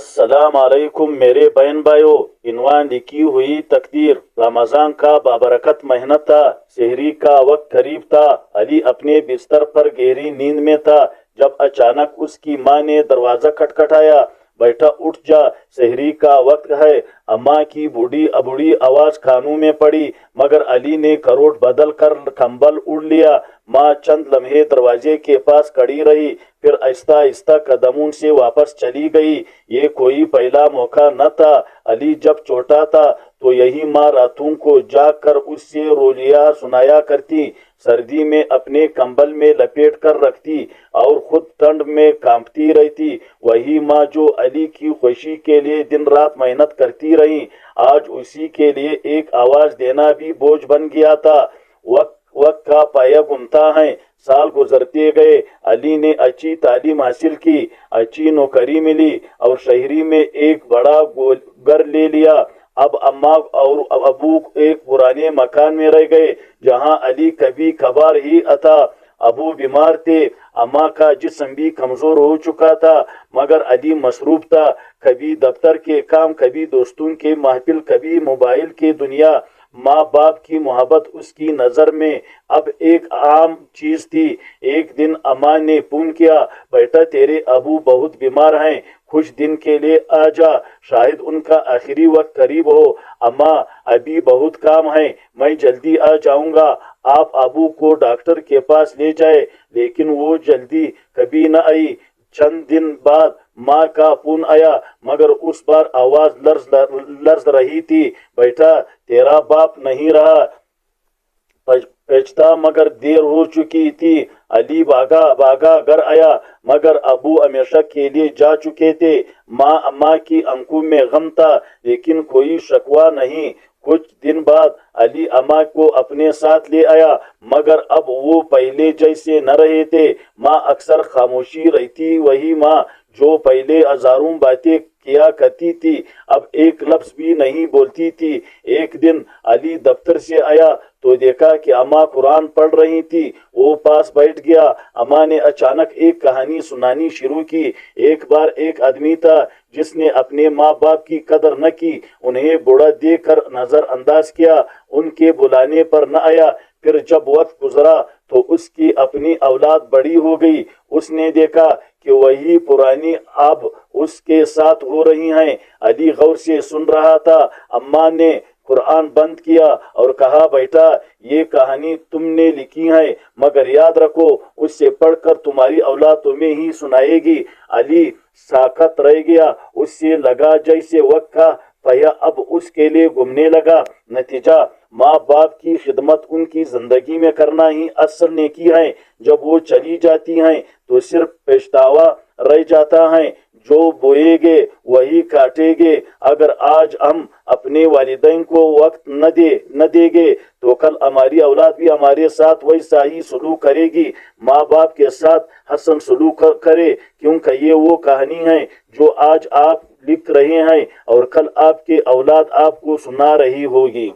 السلام علیکم میرے بہن بھائیوں، عنوان لکھی ہوئی تقدیر۔ رمضان کا بابرکت مہینہ تھا، سحری کا وقت قریب تھا۔ علی اپنے بستر پر گہری نیند میں تھا جب اچانک اس کی ماں نے دروازہ کھٹکھٹایا۔ بیٹا اٹھ جا، سحری کا وقت ہے۔ اماں کی بوڑھی آواز کانوں میں پڑی، مگر علی نے کروٹ بدل کر کمبل اوڑھ لیا۔ ماں چند لمحے دروازے کے پاس کھڑی رہی، پھر آہستہ آہستہ قدموں سے واپس چلی گئی۔ یہ کوئی پہلا موقع نہ تھا۔ علی جب چھوٹا تھا تو یہی ماں راتوں کو جاگ کر اس سے رولیاں سنایا کرتی، سردی میں اپنے کمبل میں لپیٹ کر رکھتی اور خود ٹھنڈ میں کانپتی رہتی۔ وہی ماں جو علی کی خوشی کے لیے دن رات محنت کرتی رہی، آج اسی کے لیے ایک آواز دینا بھی بوجھ بن گیا تھا۔ وقت کا پایا گھومتا ہے، سال گزرتے گئے۔ علی نے اچھی تعلیم حاصل کی، اچھی نوکری ملی اور شہری میں ایک بڑا گھر لے لیا۔ اب اماں اور ابو ایک پرانے مکان میں رہ گئے جہاں علی کبھی کبھار ہی آتا۔ ابو بیمار تھے، اماں کا جسم بھی کمزور ہو چکا تھا، مگر علی مصروف تھا، کبھی دفتر کے کام، کبھی دوستوں کے محفل، کبھی موبائل کی دنیا۔ ماں باپ کی محبت اس کی نظر میں اب ایک عام چیز تھی۔ ایک دن اماں نے فون کیا، بیٹا تیرے ابو بہت بیمار ہیں، کچھ دن کے لیے آ جا، شاید ان کا آخری وقت قریب ہو۔ اماں ابھی بہت کام ہے، میں جلدی آ جاؤں گا۔ آپ ابو کو ڈاکٹر کے پاس لے جائے، لیکن وہ جلدی کبھی نہ آئی۔ چند دن بعد ماں کا فون آیا، مگر اس بار آواز لرز رہی تھی، بیٹا تیرا باپ نہیں رہا۔ پیچتا مگر دیر ہو چکی تھی۔ علی بھاگا گھر آیا، مگر ابو ہمیشہ کے لیے جا چکے تھے۔ ماں کی آنکھوں میں غم تھا، لیکن کوئی شکوہ نہیں۔ کچھ دن بعد علی اماں کو اپنے ساتھ لے آیا، مگر اب وہ پہلے جیسے نہ رہے تھے۔ ماں اکثر خاموشی رہتی، وہی ماں جو پہلے ہزاروں باتیں کیا کرتی تھی، اب ایک لفظ بھی نہیں بولتی تھی۔ ایک دن علی دفتر سے آیا تو دیکھا کہ اماں قرآن پڑھ رہی تھی۔ وہ پاس بیٹھ گیا۔ اماں نے اچانک ایک کہانی سنانی شروع کی۔ ایک بار ایک آدمی تھا جس نے اپنے ماں باپ کی قدر نہ کی، انہیں بوڑھا دیکھ کر نظر انداز کیا، ان کے بلانے پر نہ آیا۔ پھر جب وقت گزرا تو اس کی اپنی اولاد بڑی ہو گئی۔ اس نے دیکھا کہ وہی پرانی اب اس کے ساتھ ہو رہی ہیں۔ علی غور سے سن رہا تھا۔ اماں نے قرآن بند کیا اور کہا، بیٹا یہ کہانی تم نے لکھی ہے، مگر یاد رکھو اس سے پڑھ کر تمہاری اولاد تمہیں ہی سنائے گی۔ علی ساکت رہ گیا، اس سے لگا جیسے وقت کا پہیا اب اس کے لیے گھومنے لگا۔ نتیجہ، ماں باپ کی خدمت ان کی زندگی میں کرنا ہی اصل نیکی ہے۔ جب وہ چلی جاتی ہیں تو صرف پچھتاوا رہ جاتا ہے، جو بوئیں گے وہی کاٹیں گے۔ اگر آج ہم اپنے والدین کو وقت نہ دیں گے تو کل ہماری اولاد بھی ہمارے ساتھ ویسا ہی سلوک کرے گی۔ ماں باپ کے ساتھ حسن سلوک کرے، کیونکہ یہ وہ کہانی ہے جو آج آپ لکھ رہے ہیں اور کل آپ کے اولاد آپ کو سنا رہی ہوگی۔